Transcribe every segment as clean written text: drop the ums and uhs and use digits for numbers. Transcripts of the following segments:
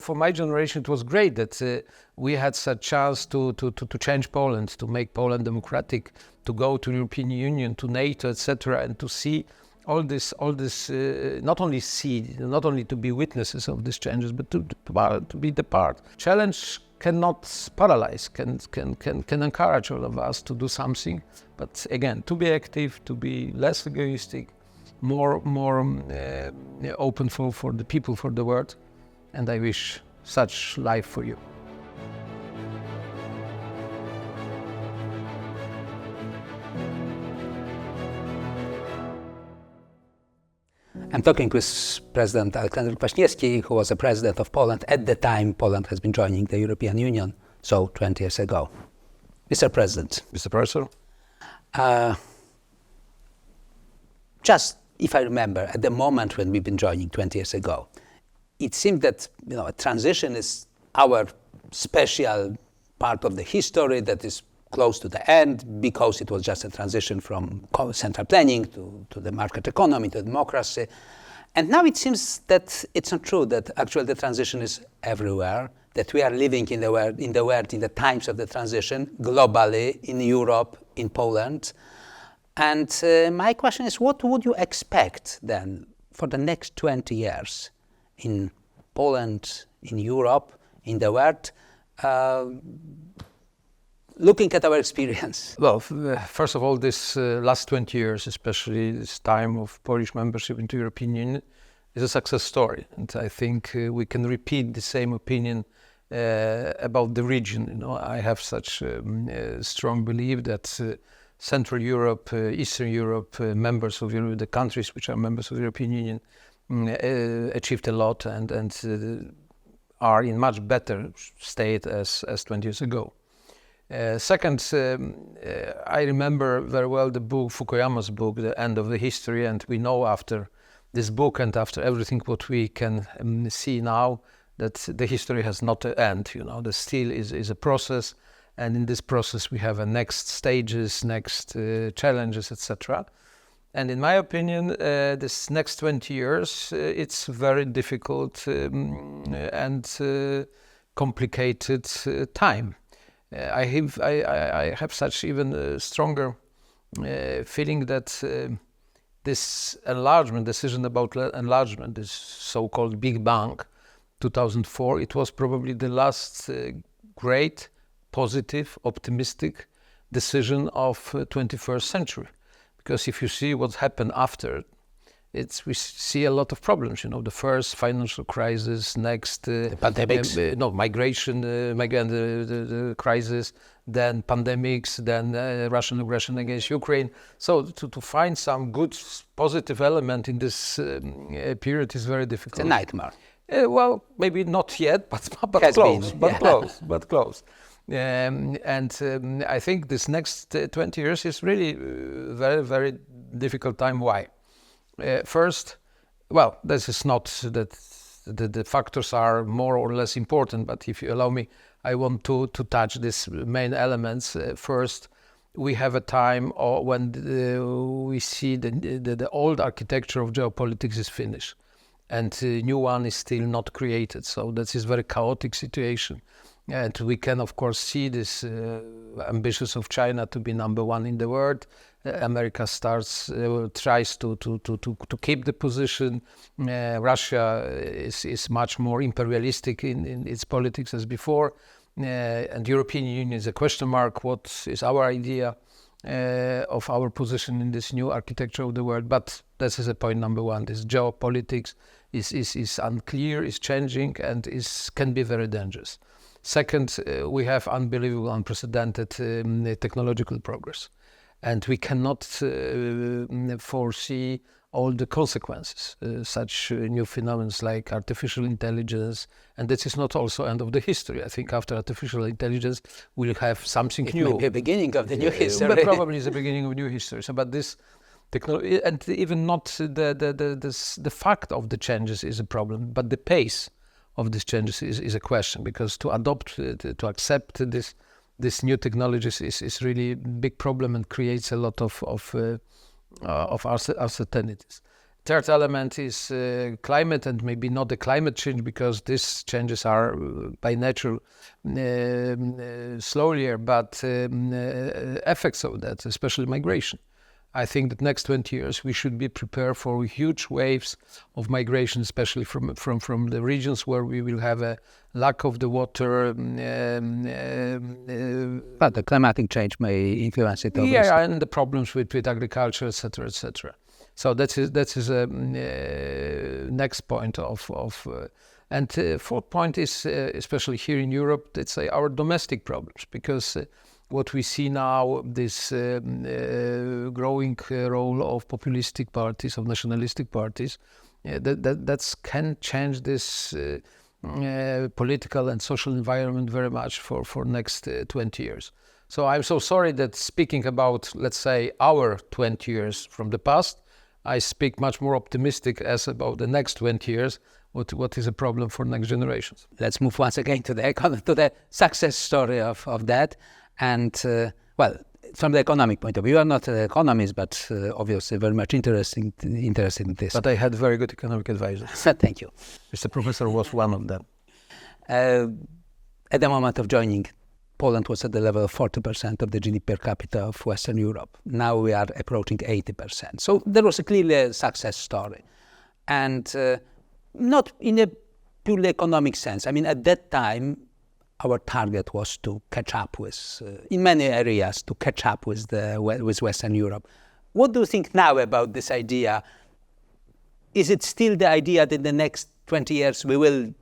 for my generation, it was great that we had such chance to change Poland, to make Poland democratic, to go to European Union, to NATO, etc., and to see all this, not only to be witnesses of these changes, but to be the part. Challenge cannot paralyze, can encourage all of us to do something, but again, to be active, to be less egoistic, more open for the people, for the world, and I wish such life for you. I'm talking with President Aleksander Kwaśniewski, who was the president of Poland at the time Poland has been joining the European Union, so 20 years ago. Mr. President. Mr. Professor. Just, if I remember, at the moment when we've been joining 20 years ago, it seemed that a transition is our special part of the history that is close to the end, because it was just a transition from central planning to the market economy, to democracy. And now it seems that it's not true, that actually the transition is everywhere, that we are living in the world, in the times of the transition, globally, in Europe, in Poland. And my question is, what would you expect then for the next 20 years in Poland, in Europe, in the world, looking at our experience? Well, first of all, this last 20 years, especially this time of Polish membership into European Union, is a success story. And I think we can repeat the same opinion about the region. I have such a strong belief that Central Europe, Eastern Europe, members of Europe, the countries which are members of the European Union, achieved a lot and are in much better state as 20 years ago. Second, I remember very well the book, Fukuyama's book, The End of the History, and we know after this book and after everything what we can see now, that the history has not an end. The still is a process, and in this process we have a next stages, next challenges, etc. And in my opinion, this next 20 years, it's very difficult and complicated time. I have such even a stronger feeling that this enlargement, decision about enlargement, this so-called Big Bang, 2004, it was probably the last great, positive, optimistic decision of 21st century. Because if you see what happened after, we see a lot of problems. The first financial crisis, next the pandemics, migration, the crisis, then pandemics, then Russian aggression against Ukraine. So to find some good positive element in this period is very difficult. It's a nightmare. Well, maybe not yet, but close. But close. And I think this next 20 years is really very, very difficult time. Why? First, well, this is not that the factors are more or less important, but if you allow me, I want to touch these main elements. First, we have a time when we see the old architecture of geopolitics is finished, and the new one is still not created. So that is a very chaotic situation. And we can, of course, see this ambitions of China to be number one in the world. America tries to keep the position. Russia is much more imperialistic in its politics as before. And European Union is a question mark. What is our idea of our position in this new architecture of the world? But this is a point number one. This geopolitics is unclear, is changing, and can be very dangerous. Second, we have unbelievable, unprecedented technological progress. And we cannot foresee all the consequences, such new phenomena like artificial intelligence. And this is not also end of the history. I think after artificial intelligence, we'll have something new. It may be the beginning of the new history. But probably it's the beginning of new history. So, but this technology, and even not the fact of the changes is a problem, but the pace of these changes is a question, because to adopt, to accept this new technologies is really a big problem and creates a lot of uncertainties. third element is climate, and maybe not the climate change, because these changes are by nature slower, but effects of that, especially migration. I think that next 20 years we should be prepared for huge waves of migration, especially from the regions where we will have a lack of the water. But the climatic change may influence it. Obviously. Yeah, and the problems with agriculture, etc., etc. So that is a next point and fourth point is especially here in Europe, let's say our domestic problems, because what we see now, this growing role of populistic parties, of nationalistic parties, that can change this political and social environment very much for next 20 years. So I'm so sorry that speaking about, let's say, our 20 years from the past, I speak much more optimistic as about the next 20 years, what is a problem for next generations. Let's move once again to the success story of that. And, from the economic point of view, you are not an economist, but obviously very much interested in this. But I had very good economic advisors. Thank you. Mr. Professor was one of them. At the moment of joining, Poland was at the level of 40% of the GDP per capita of Western Europe. Now we are approaching 80%. So there was clearly a success story. And not in a purely economic sense. I mean, at that time, our target was to catch up with, in many areas, to catch up with Western Europe. What do you think now about this idea? Is it still the idea that in the next 20 years we will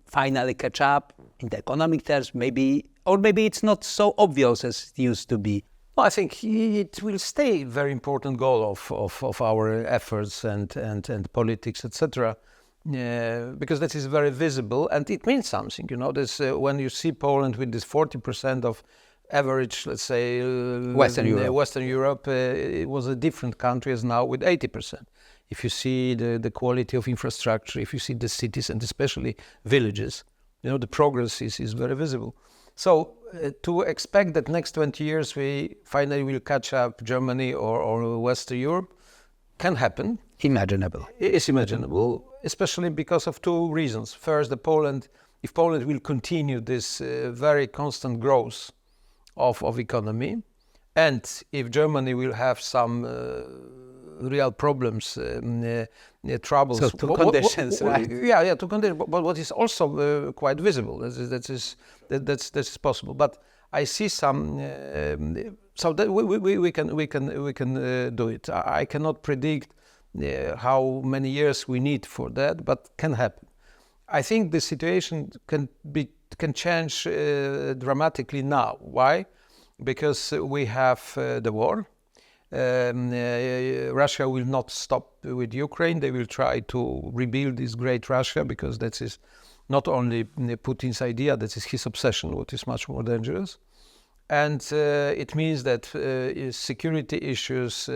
finally catch up in the economic terms, maybe, or maybe it's not so obvious as it used to be? Well, I think it will stay a very important goal of our efforts and politics, etc. Because that is very visible and it means something. You know, this when you see Poland with this 40% of average, let's say, Western Europe, it was a different country as now with 80%. If you see the quality of infrastructure, if you see the cities and especially villages, you know, the progress is very visible. So to expect that next 20 years we finally will catch up Germany or Western Europe can happen. Imaginable. It's imaginable, especially because of two reasons. First, if Poland will continue this very constant growth of economy, and if Germany will have some real problems, troubles. So two conditions, right? Yeah, two conditions. But what is also quite visible, that's possible. But I see some. So that we can do it. I cannot predict how many years we need for that, but can happen. I think the situation can change dramatically now. Why? Because we have the war. Russia will not stop with Ukraine. They will try to rebuild this great Russia, because that is not only Putin's idea, that is his obsession, what is much more dangerous. And it means that security issues,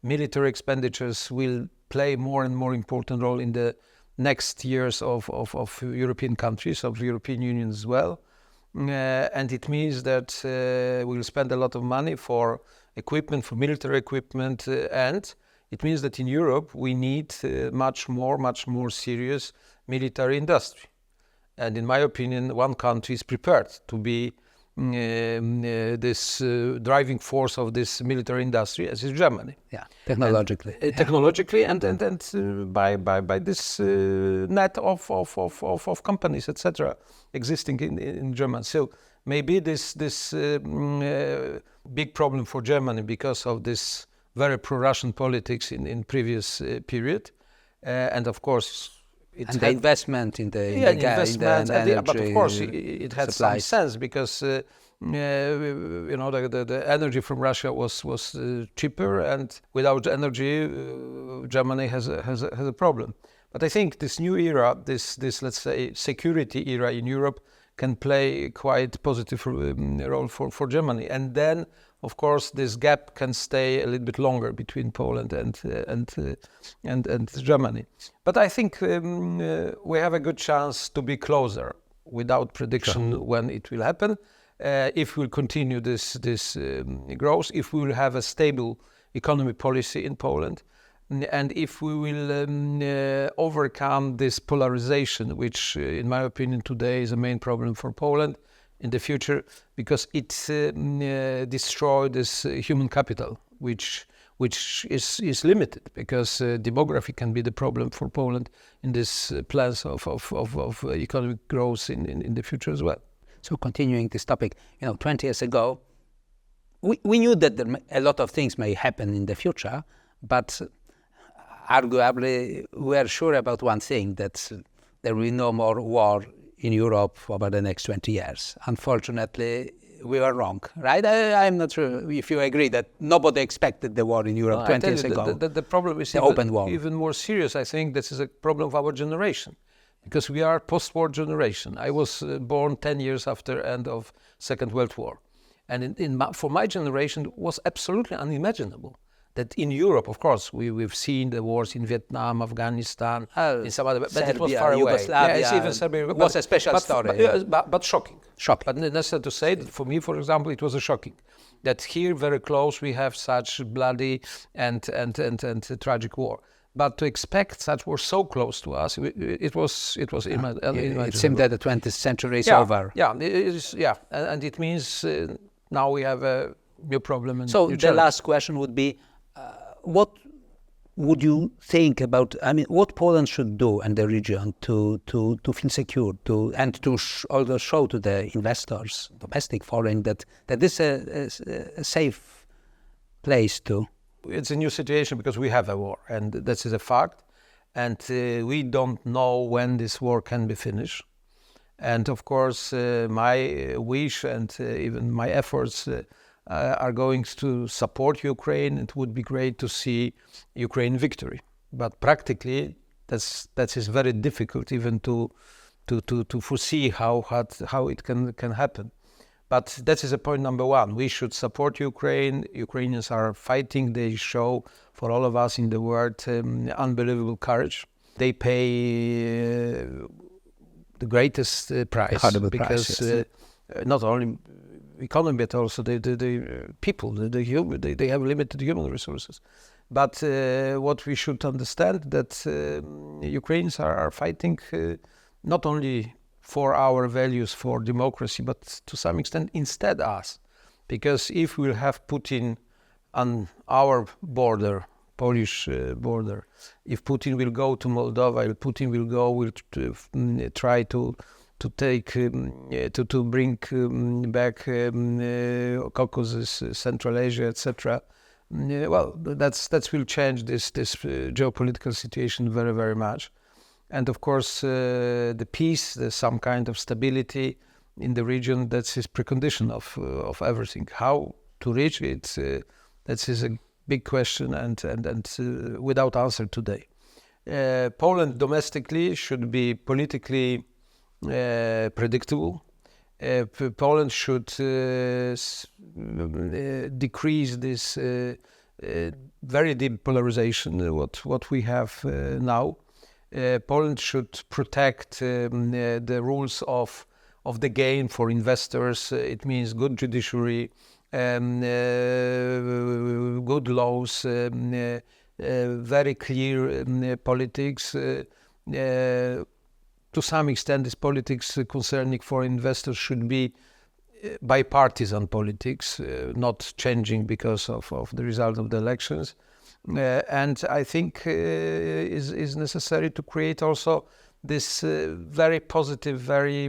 military expenditures will play more and more important role in the next years of European countries, of the European Union as well. And it means that we'll spend a lot of money for equipment, for military equipment, and it means that in Europe we need much more serious military industry. And in my opinion, one country is prepared to be this driving force of this military industry, as is Germany. Yeah, technologically. And, technologically, and by this net of companies, etc., existing in Germany. So maybe this big problem for Germany because of this very pro-Russian politics in previous period, and of course. The investment in the energy, but of course it had some sense, because the energy from Russia was cheaper, and without energy, Germany has a problem. But I think this new era, this let's say security era in Europe, can play quite positive role for Germany, and then of course this gap can stay a little bit longer between Poland and Germany. But I think we have a good chance to be closer, without prediction when it will happen. If we'll continue this growth, if we will have a stable economy policy in Poland, And if we will overcome this polarization, which in my opinion today is a main problem for Poland in the future, because it destroyed this human capital, which is limited, because demography can be the problem for Poland in this plans of economic growth in the future as well. So continuing this topic, 20 years ago, we knew that a lot of things may happen in the future, but arguably we are sure about one thing, that there will be no more war in Europe over the next 20 years. Unfortunately, we were wrong, right? I'm not sure if you agree that nobody expected the war in Europe 20 years ago. The problem is even more serious. I think this is a problem of our generation, because we are post-war generation. I was born 10 years after end of Second World War. And for my generation, it was absolutely unimaginable that in Europe, of course, we've seen the wars in Vietnam, Afghanistan, in some other, but Serbia, it was far away. Yugoslavia, it's even Serbia, was a special story. But shocking. Shocking. But necessary to say that for me, for example, it was a shocking. That here, very close, we have such bloody and tragic war. But to expect such war so close to us, it was unimaginable. It seemed that the 20th century is over. Yeah, and it means now we have a new problem. And so new the challenge. last question would be, what would you think about, what Poland should do in the region to feel secure, and to also show to the investors, domestic, foreign, that this is a safe place to? It's a new situation because we have a war, and that is a fact. And we don't know when this war can be finished. And of course, my wish and even my efforts are going to support Ukraine. It would be great to see Ukraine victory, but practically that is very difficult even to foresee how it can happen. But that is a point number one. We should support Ukraine. Ukrainians are fighting. They show for all of us in the world unbelievable courage. They pay the greatest price, because not only economy, but also the people, they have limited human resources. But what we should understand that Ukrainians are fighting not only for our values, for democracy, but to some extent instead us. Because if we'll have Putin on our border, Polish border, if Putin will go to Moldova, if Putin will try to take to bring back Caucasus, Central Asia, etc. Well, that will change this geopolitical situation very, very much. And of course, the peace, some kind of stability in the region, that's his precondition of everything. How to reach it, that is a big question and without answer today. Poland domestically should be politically predictable. Poland should decrease this very deep polarization, what we have now. Poland should protect the rules of the game for investors. It means good judiciary, good laws, very clear politics. To some extent, this politics concerning foreign investors should be bipartisan politics, not changing because of the result of the elections. And I think is necessary to create also this very positive, very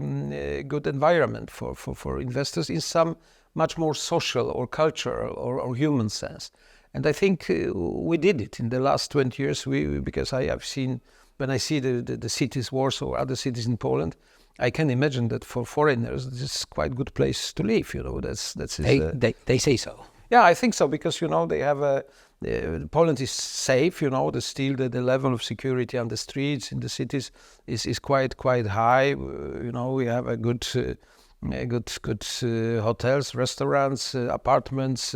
good environment for investors in some much more social or cultural or human sense. And I think we did it in the last 20 years. Because I have seen, when I see the cities, Warsaw or other cities in Poland, I can imagine that for foreigners, this is quite a good place to live. They say so. Yeah, I think so, because they have Poland is safe. Still the level of security on the streets in the cities is quite high. We have a good hotels, restaurants, apartments,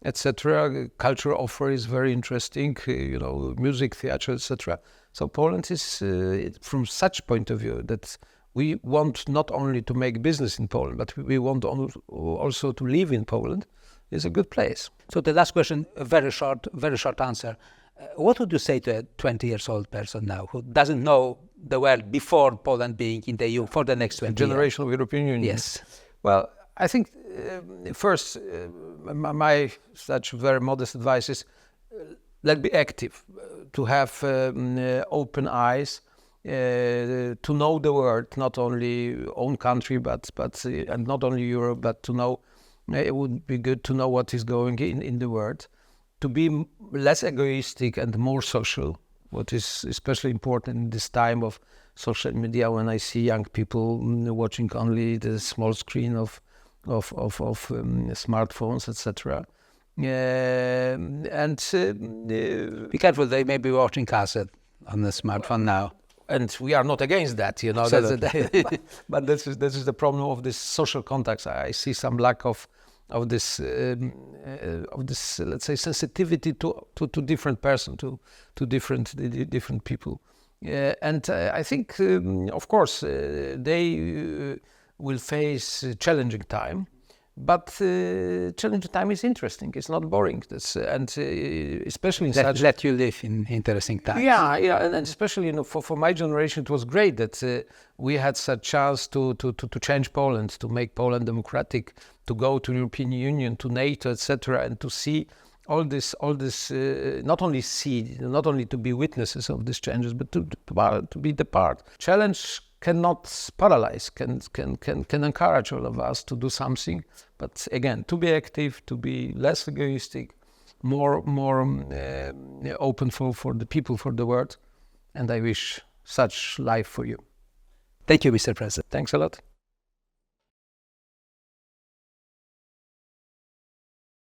etc. Culture offer is very interesting. Music, theatre, etc. So Poland is, from such point of view, that we want not only to make business in Poland, but we want also to live in Poland. Is a good place. So the last question, a very short answer. What would you say to a 20-year-old person now who doesn't know the world before Poland being in the EU for the next 20 years? Generation of European Union. Yes. Well, I think first, my such very modest advice is let's be active, to have open eyes, to know the world, not only own country, but and not only Europe, but to know. It would be good to know what is going in the world, to be less egoistic and more social, what is especially important in this time of social media, when I see young people watching only the small screen of smartphones, etc. Be careful, they may be watching us on the smartphone now. And we are not against that, you know. But this is the problem of this social contacts. I see some lack of this let's say sensitivity to different person, to different people. And I think, of course, they will face challenging time. But challenging time is interesting. It's not boring. Especially in such. Let you live in interesting times. Yeah, and especially for my generation, it was great that we had such chance to change Poland, to make Poland democratic, to go to the European Union, to NATO, etc., and to see all this. Not only to be witnesses of these changes, but to be the part. Challenge cannot paralyze, can encourage all of us to do something, but again, to be active, to be less egoistic, more open for the people, for the world, and I wish such life for you. Thank you, Mr. President. Thanks a lot.